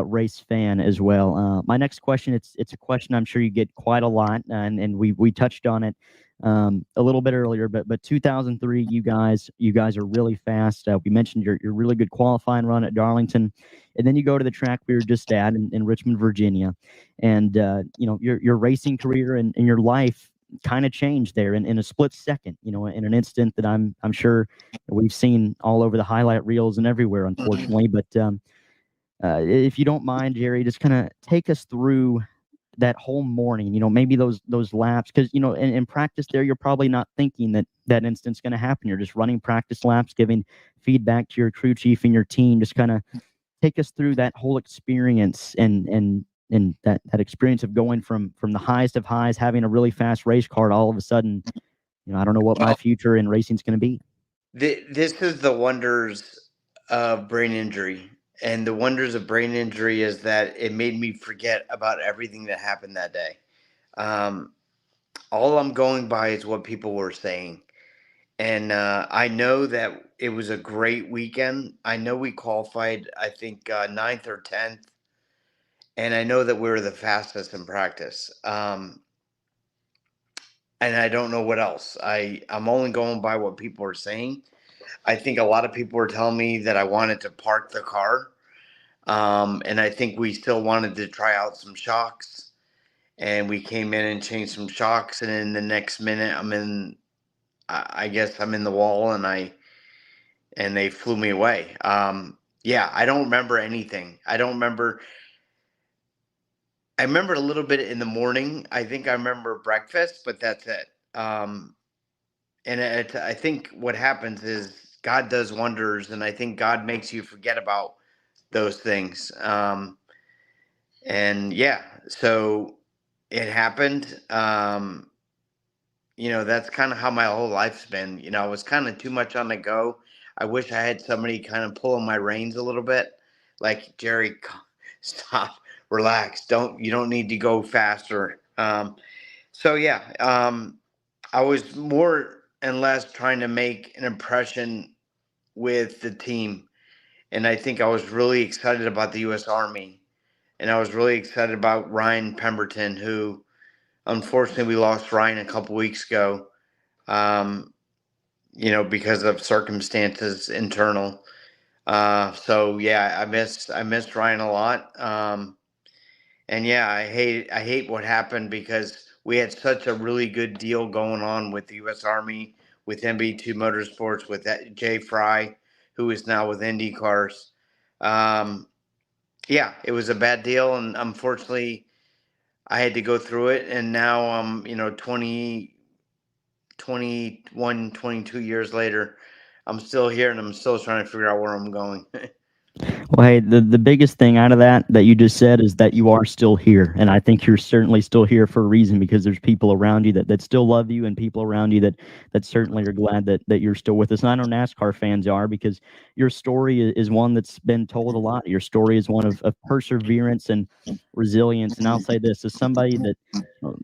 race fan as well. My next question, it's a question I'm sure you get quite a lot, and we touched on it a little bit earlier. But 2003, you guys are really fast. We mentioned your really good qualifying run at Darlington. And then you go to the track we were just at in Richmond, Virginia, and your racing career and your life kind of changed there in a split second. In an instant that I'm sure we've seen all over the highlight reels and everywhere, unfortunately. But if you don't mind, Jerry, just kind of take us through that whole morning. Maybe those laps, because in practice there, you're probably not thinking that instant's going to happen. You're just running practice laps, giving feedback to your crew chief and your team, just kind of take us through that whole experience and that experience of going from the highest of highs, having a really fast race car, to all of a sudden, I don't know what my future in racing is going to be. This is the wonders of brain injury. And the wonders of brain injury is that it made me forget about everything that happened that day. All I'm going by is what people were saying. And I know that it was a great weekend. I know we qualified, I think, 9th or 10th. And I know that we were the fastest in practice. And I don't know what else. I'm only going by what people are saying. I think a lot of people were telling me that I wanted to park the car. And I think we still wanted to try out some shocks. And we came in and changed some shocks. And in the next minute, I guess I'm in the wall, and they flew me away. Yeah, I don't remember anything. I remember a little bit in the morning. I think I remember breakfast, but that's it. And I think what happens is God does wonders, and I think God makes you forget about those things. And yeah, so it happened. That's kind of how my whole life's been. I was kind of too much on the go. I wish I had somebody kind of pulling my reins a little bit. Like, Jerry, stop, relax. You don't need to go faster. So yeah, I was more and less trying to make an impression with the team. And I think I was really excited about the U.S. Army. And I was really excited about Ryan Pemberton, who, unfortunately, we lost Ryan a couple weeks ago, because of circumstances internal. So yeah, I missed Ryan a lot. And yeah, I hate what happened because we had such a really good deal going on with the U.S. Army, with MB2 Motorsports, with Jay Fry, who is now with Indy Cars. Yeah, it was a bad deal, and unfortunately, I had to go through it. And now I'm, 21, 22 years later, I'm still here, and I'm still trying to figure out where I'm going. Well, hey, the biggest thing out of that you just said is that you are still here. And I think you're certainly still here for a reason, because there's people around you that still love you, and people around you that certainly are glad that you're still with us. And I know NASCAR fans are, because your story is one that's been told a lot. Your story is one of perseverance and resilience. And I'll say this, as somebody that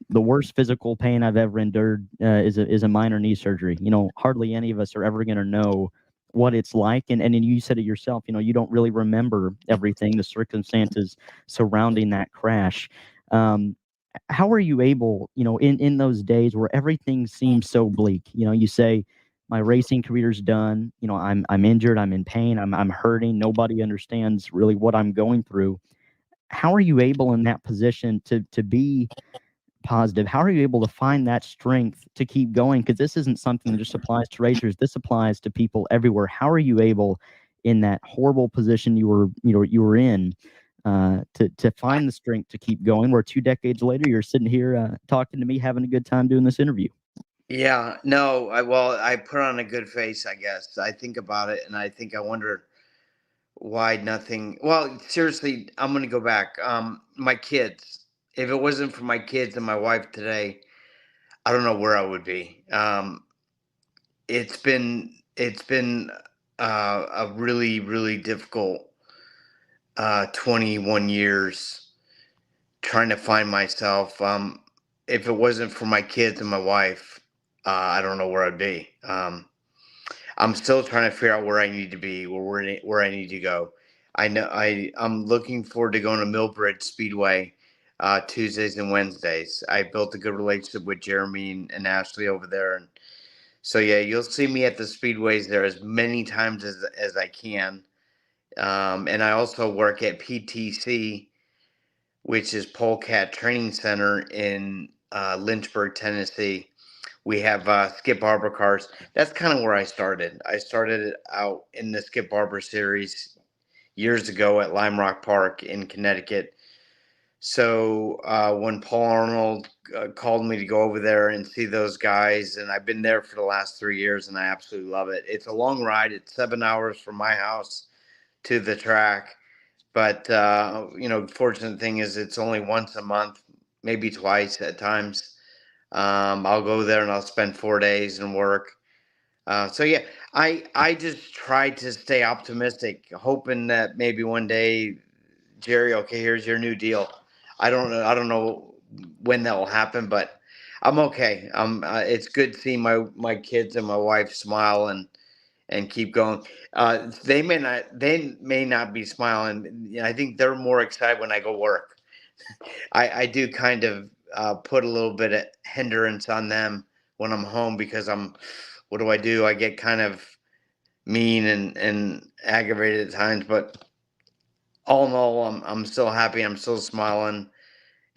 the worst physical pain I've ever endured is a minor knee surgery. Hardly any of us are ever going to know what it's like, and you said it yourself, you don't really remember everything, the circumstances surrounding that crash. How are you able, in those days where everything seems so bleak, you say, my racing career's done, I'm injured, I'm in pain, I'm hurting, nobody understands really what I'm going through. How are you able in that position to be positive? How are you able to find that strength to keep going? Because this isn't something that just applies to racers. This applies to people everywhere. How are you able, in that horrible position you were in, to find the strength to keep going? Where 2 decades later, you're sitting here talking to me, having a good time doing this interview. Yeah, no, I put on a good face, I guess. I think about it, and I wonder why nothing. Well, seriously, I'm going to go back. My kids. If it wasn't for my kids and my wife today, I don't know where I would be. It's been a really, really difficult 21 years trying to find myself. If it wasn't for my kids and my wife, I don't know where I'd be. I'm still trying to figure out where I need to be, where I need to go. I know I'm looking forward to going to Millbridge Speedway Tuesdays and Wednesdays. I built a good relationship with Jeremy and Ashley over there, and so yeah, you'll see me at the speedways there as many times as I can. And I also work at PTC, which is Polecat Training Center in Lynchburg, Tennessee. We have Skip Barber cars. That's kind of where I started. I started out in the Skip Barber series years ago at Lime Rock Park in Connecticut. So when Paul Arnold called me to go over there and see those guys, and I've been there for the last 3 years, and I absolutely love it. It's a long ride. It's 7 hours from my house to the track. But, fortunate thing is it's only once a month, maybe twice at times. I'll go there and I'll spend 4 days and work. So yeah, I just try to stay optimistic, hoping that maybe one day, Jerry, okay, here's your new deal. I don't know when that will happen, but I'm okay. It's good seeing my kids and my wife smile and keep going. They may not be smiling. I think they're more excited when I go work. I do kind of put a little bit of hindrance on them when I'm home, because what do? I get kind of mean and aggravated at times, but all in all, I'm still happy. I'm still smiling,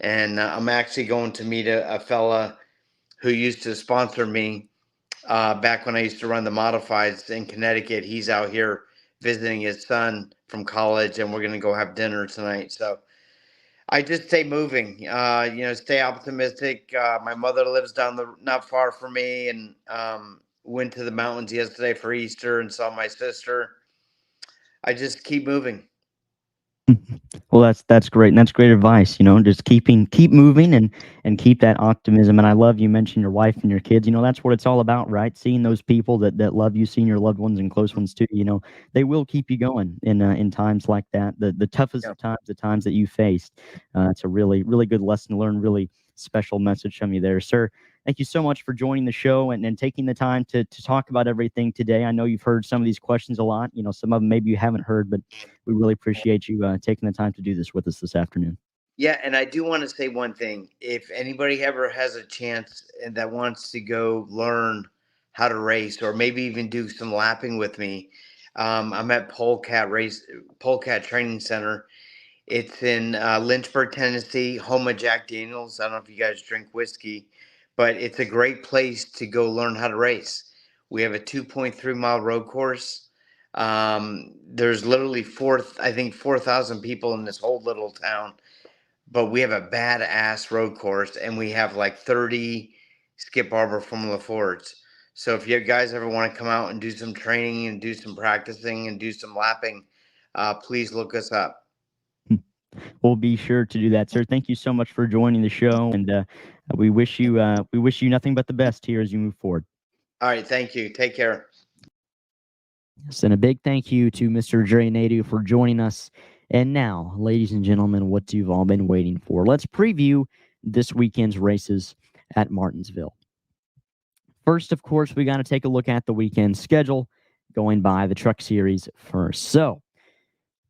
and I'm actually going to meet a fella who used to sponsor me back when I used to run the modifieds in Connecticut. He's out here visiting his son from college, and we're going to go have dinner tonight. So I just stay moving, stay optimistic. My mother lives not far from me, and went to the mountains yesterday for Easter and saw my sister. I just keep moving. Well, that's great, and that's great advice. Just keep moving and keep that optimism. And I love you mentioned your wife and your kids. That's what it's all about, right? Seeing those people that love you, seeing your loved ones and close ones too. They will keep you going in times like that. The toughest of times, the times that you faced. It's a really, really good lesson to learn. Really special message from you there, sir. Thank you so much for joining the show and taking the time to talk about everything today. I know you've heard some of these questions a lot. Some of them maybe you haven't heard, but we really appreciate you taking the time to do this with us this afternoon. Yeah, and I do want to say one thing. If anybody ever has a chance and that wants to go learn how to race, or maybe even do some lapping with me, I'm at Polecat Training Center It's in Lynchburg, Tennessee, home of Jack Daniels. I don't know if you guys drink whiskey, but it's a great place to go learn how to race. We have a 2.3-mile road course. There's literally 4,000 people in this whole little town, but we have a badass road course, and we have like 30 Skip Barber Formula Fords. So if you guys ever want to come out and do some training and do some practicing and do some lapping, please look us up. We'll be sure to do that, sir. Thank you so much for joining the show, and we wish you nothing but the best here as you move forward. All right, thank you. Take care. Yes, and a big thank you to Mr. Jerry Nadeau for joining us. And now, ladies and gentlemen, what you've all been waiting for. Let's preview this weekend's races at Martinsville. First, of course, we got to take a look at the weekend schedule, going by the Truck Series first. So,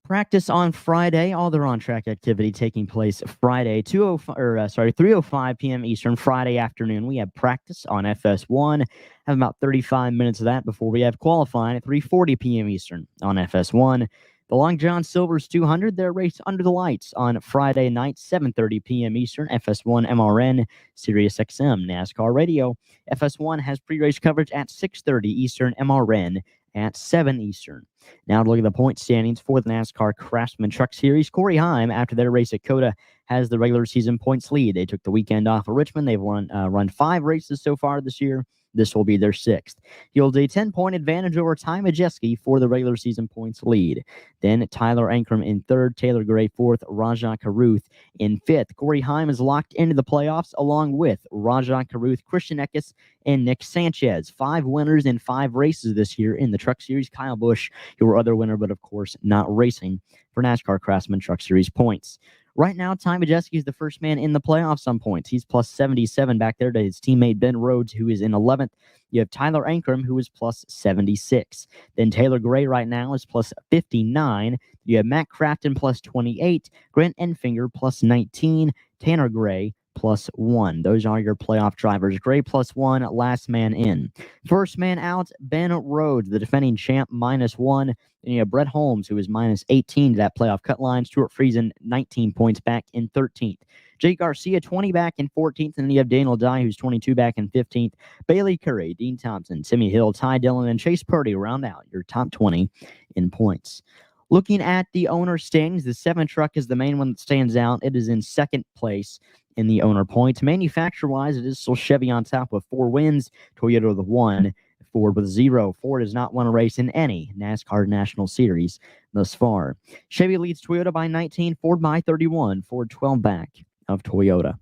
practice on Friday, all their on-track activity taking place Friday, 3:05 p.m. Eastern, Friday afternoon. We have practice on FS1. Have about 35 minutes of that before we have qualifying at 3:40 p.m. Eastern on FS1. The Long John Silver's 200, their race under the lights on Friday night, 7:30 p.m. Eastern, FS1 MRN, Sirius XM, NASCAR Radio. FS1 has pre-race coverage at 6:30 Eastern, MRN at 7 Eastern. Now to look at the point standings for the NASCAR Craftsman Truck Series. Corey Heim, after their race at COTA, has the regular season points lead. They took the weekend off of Richmond. They've run 5 races so far this year. This will be their 6th. He holds a 10-point advantage over Ty Majeski for the regular season points lead. Then Tyler Ankrum in 3rd, Taylor Gray 4th, Rajah Caruth in 5th. Corey Heim is locked into the playoffs along with Rajah Caruth, Christian Eckes, and Nick Sanchez. 5 winners in 5 races this year in the Truck Series. Kyle Busch, your other winner, but of course not racing for NASCAR Craftsman Truck Series points. Right now, Ty Majeski is the first man in the playoffs on points. He's plus 77 back there to his teammate Ben Rhodes, who is in 11th. You have Tyler Ankrum, who is plus 76. Then Taylor Gray right now is plus 59. You have Matt Crafton plus 28. Grant Enfinger plus 19. Tanner Gray plus 1. Those are your playoff drivers. Gray plus 1, last man in. First man out, Ben Rhodes, the defending champ, minus 1. Then you have Brett Holmes, who is minus 18 to that playoff cut line. Stuart Friesen, 19 points back in 13th. Jake Garcia, 20 back in 14th. And then you have Daniel Dye, who's 22 back in 15th. Bailey Curry, Dean Thompson, Timmy Hill, Ty Dillon, and Chase Purdy round out your top 20 in points. Looking at the owner standings, the 7 truck is the main one that stands out. It is in 2nd place in the owner points. Manufacturer-wise, it is still Chevy on top with 4 wins, Toyota with 1, Ford with 0. Ford has not won a race in any NASCAR National Series thus far. Chevy leads Toyota by 19, Ford by 31, Ford 12 back of Toyota.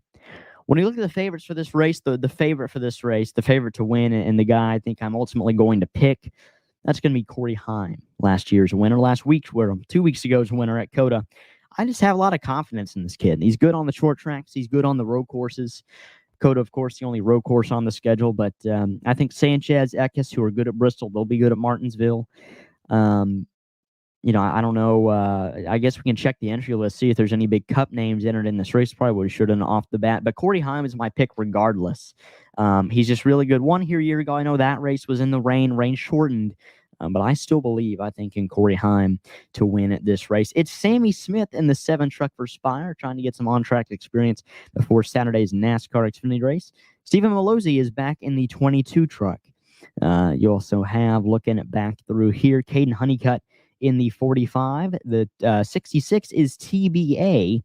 When you look at the favorites for this race, the favorite for this race, the favorite to win, and the guy I think I'm ultimately going to pick, that's going to be Corey Heim, last year's winner. 2 weeks ago's winner at COTA. I just have a lot of confidence in this kid. He's good on the short tracks. He's good on the road courses. COTA, of course, the only road course on the schedule, but I think Sanchez, Eckes, who are good at Bristol, they'll be good at Martinsville. I don't know. I guess we can check the entry list, see if there's any big cup names entered in this race. Probably would have should have off the bat. But Corey Heim is my pick regardless. He's just really good. Won here a year ago. I know that race was in the rain shortened. But I still believe, I think, in Corey Heim to win at this race. It's Sammy Smith in the 7 truck for Spire, trying to get some on-track experience before Saturday's NASCAR Xfinity race. Stephen Malozzi is back in the 22 truck. You also have, looking at back through here, Caden Honeycutt in the 45. The 66 is TBA.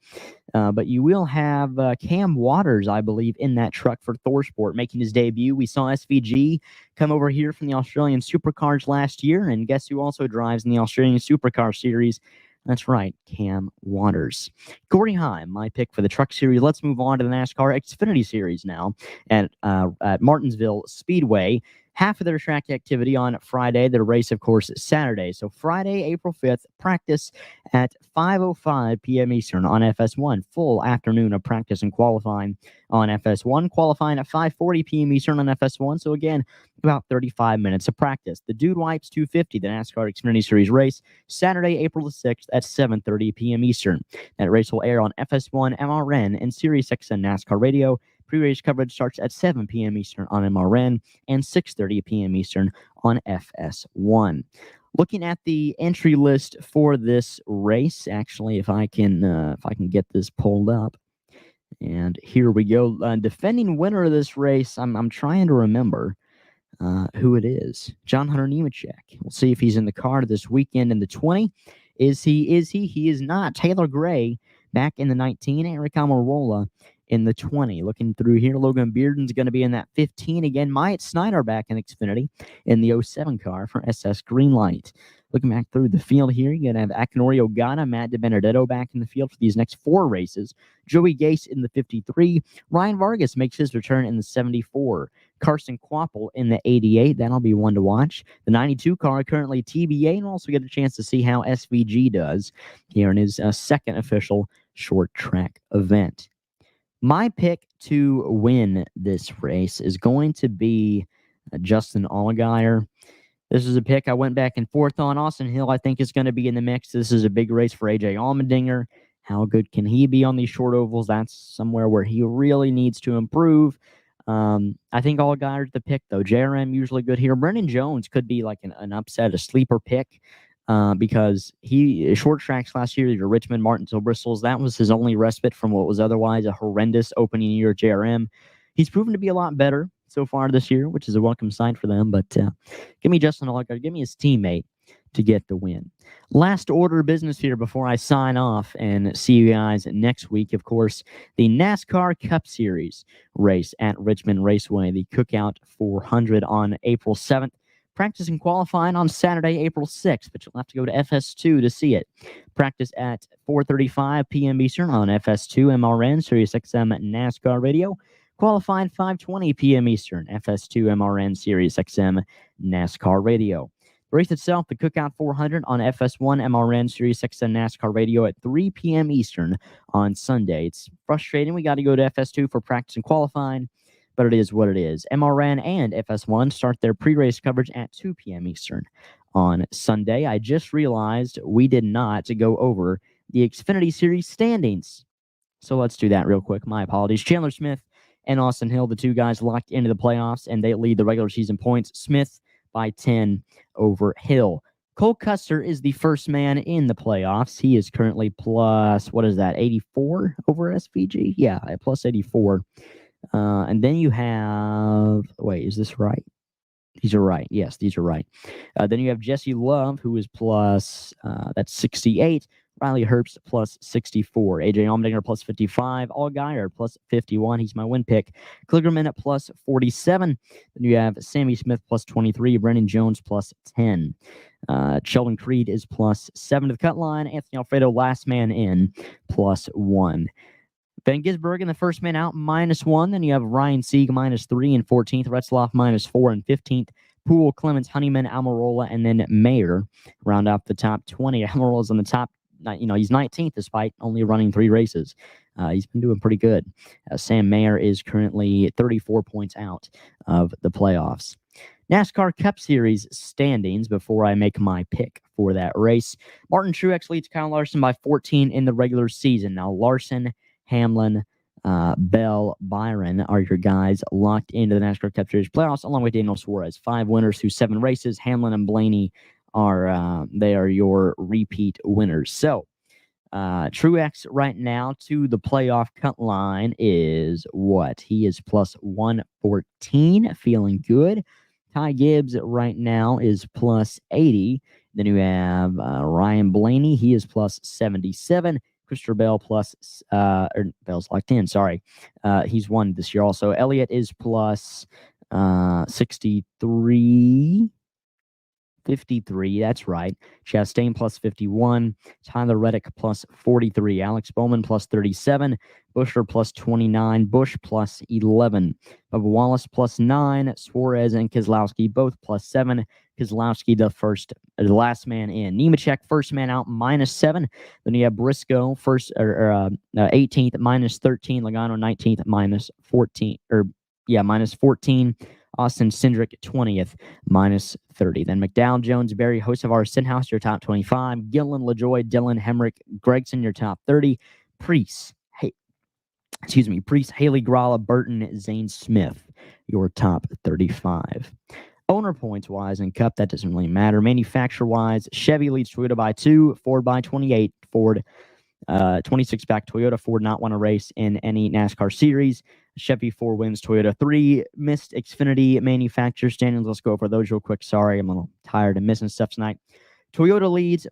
But you will have Cam Waters, I believe, in that truck for ThorSport making his debut. We saw SVG come over here from the Australian Supercars last year, and guess who also drives in the Australian Supercar Series? That's right, Cam Waters. Corey Heim, my pick for the Truck Series. Let's move on to the NASCAR Xfinity Series now at Martinsville Speedway. Half of their track activity on Friday. Their race, of course, is Saturday. So Friday, April 5th, practice at 5:05 p.m. Eastern on FS1. Full afternoon of practice and qualifying on FS1. Qualifying at 5:40 p.m. Eastern on FS1. So again, about 35 minutes of practice. The Dude Wipes 250, the NASCAR Xfinity Series race, Saturday, April the 6th at 7:30 p.m. Eastern. That race will air on FS1, MRN, and Sirius XM NASCAR Radio. Pre-race coverage starts at 7 p.m. Eastern on MRN and 6:30 p.m. Eastern on FS1. Looking at the entry list for this race, actually, if I can get this pulled up, and here we go. Defending winner of this race, I'm trying to remember who it is. John Hunter Nemechek. We'll see if he's in the car this weekend in the 20. Is he? He is not. Taylor Gray back in the 19. Eric Almirola in the 20. Looking through here, Logan Bearden's going to be in that 15 again. Myatt Snyder back in Xfinity in the 07 car for SS Greenlight. Looking back through the field here, you're going to have Akinori Ogata, Matt DiBenedetto back in the field for these next 4 races. Joey Gase in the 53. Ryan Vargas makes his return in the 74. Carson Quapple in the 88. That'll be one to watch. The 92 car currently TBA, and we'll also get a chance to see how SVG does here in his second official short track event. My pick to win this race is going to be Justin Allgaier. This is a pick I went back and forth on. Austin Hill, I think, is going to be in the mix. This is a big race for AJ Allmendinger. How good can he be on these short ovals? That's somewhere where he really needs to improve. I think Allgaier's the pick, though. JRM usually good here. Brendan Jones could be like an upset, a sleeper pick, because he short tracks last year, the Richmond, Martinsville, Bristols. That was his only respite from what was otherwise a horrendous opening year at JRM. He's proven to be a lot better so far this year, which is a welcome sign for them. But give me Justin Allgaier, give me his teammate to get the win. Last order of business here before I sign off and see you guys next week. Of course, the NASCAR Cup Series race at Richmond Raceway, the Cookout 400 on April 7th. Practice and qualifying on Saturday, April 6th, but you'll have to go to FS2 to see it. Practice at 4:35 p.m. Eastern on FS2 MRN, Sirius XM NASCAR Radio. Qualifying 5:20 p.m. Eastern, FS2 MRN, Sirius XM NASCAR Radio. The race itself, the Cookout 400 on FS1 MRN, Sirius XM NASCAR Radio at 3 p.m. Eastern on Sunday. It's frustrating. We got to go to FS2 for practice and qualifying, but it is what it is. MRN and FS1 start their pre-race coverage at 2 p.m. Eastern on Sunday. I just realized we did not go over the Xfinity Series standings. So let's do that real quick. My apologies. Chandler Smith and Austin Hill, the two guys locked into the playoffs, and they lead the regular season points. Smith by 10 over Hill. Cole Custer is the first man in the playoffs. He is currently plus, 84 over SVG? Yeah, plus 84. And then you have, is this right? These are right. Yes, these are right. Then you have Jesse Love, who is plus, that's 68. Riley Herbst plus 64. AJ Allmendinger plus 55. Allgaier plus 51. He's my win pick. Kligerman at plus 47. Then you have Sammy Smith plus 23. Brendan Jones plus 10. Sheldon Creed is plus 7 to the cut line. Anthony Alfredo, last man in, plus 1. Van Gisbergen, the first man out, -1. Then you have Ryan Sieg, -3 in 14th. Retzloff, -4 in 15th. Poole, Clemens, Honeyman, Almirola, and then Mayer round out the top 20. Almirola's on the top. He's 19th despite only running 3 races. He's been doing pretty good. Sam Mayer is currently 34 points out of the playoffs. NASCAR Cup Series standings before I make my pick for that race. Martin Truex leads Kyle Larson by 14 in the regular season. Now Larson, Hamlin, Bell, Byron are your guys locked into the NASCAR Cup Series playoffs, along with Daniel Suarez. 5 winners through 7 races. Hamlin and Blaney are your repeat winners. So Truex right now to the playoff cut line is what? He is plus 114, feeling good. Ty Gibbs right now is plus 80. Then you have Ryan Blaney. He is plus 77. Christopher Bell plus, Bell's locked in, sorry. He's won this year also. Elliott is plus 63. 53, that's right. Chastain plus 51. Tyler Reddick plus 43. Alex Bowman plus 37. Buescher plus 29. Busch plus 11. Bubba Wallace plus 9. Suarez and Keselowski both plus 7. Keselowski the last man in. Nemechek first man out -7. Then you have Briscoe 18th -13. Logano 19th -14 -14. Austin Cindric 20th -30. Then McDowell, Jones, Berry, Hocevar, Stenhouse, your top 25. Gillen, LaJoy, Dillon, Hemrick, Gregson, your top 30. Priest, Haley, Gralla, Burton, Zane Smith, your top 35. Owner points wise and Cup, that doesn't really matter. Manufacturer wise, Chevy leads Toyota by 2, Ford by 28, Ford 26 back Toyota. Ford not won a race in any NASCAR series. Chevy 4 wins, Toyota 3. Missed Xfinity manufacturer standings. Let's go over those real quick. Sorry, I'm a little tired of missing stuff tonight. Toyota leads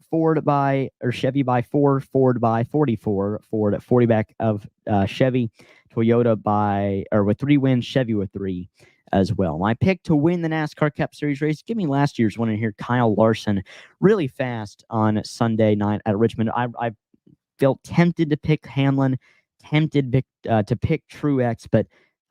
Chevy by 4, Ford by 44, Ford at 40 back of Chevy, Toyota with 3 wins, Chevy with 3 as well. My pick to win the NASCAR Cup Series race, give me last year's winner here, Kyle Larson, really fast on Sunday night at Richmond. I felt tempted to pick Hamlin, tempted to pick Truex, but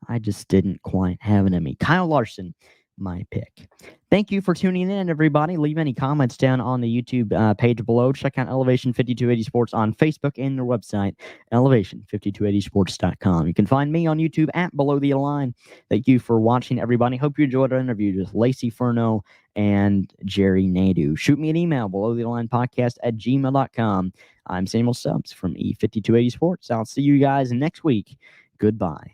I just didn't quite have it in me. Kyle Larson, my pick. Thank you for tuning in, everybody. Leave any comments down on the YouTube page below. Check out Elevation 5280 Sports on Facebook and their website, elevation5280sports.com. You can find me on YouTube at Below the Line. Thank you for watching, everybody. Hope you enjoyed our interview with Laci, Ferno, and Jerry Nadeau. Shoot me an email, belowthelinepodcast@gmail.com. I'm Samuel Stubbs from E5280 Sports. I'll see you guys next week. Goodbye.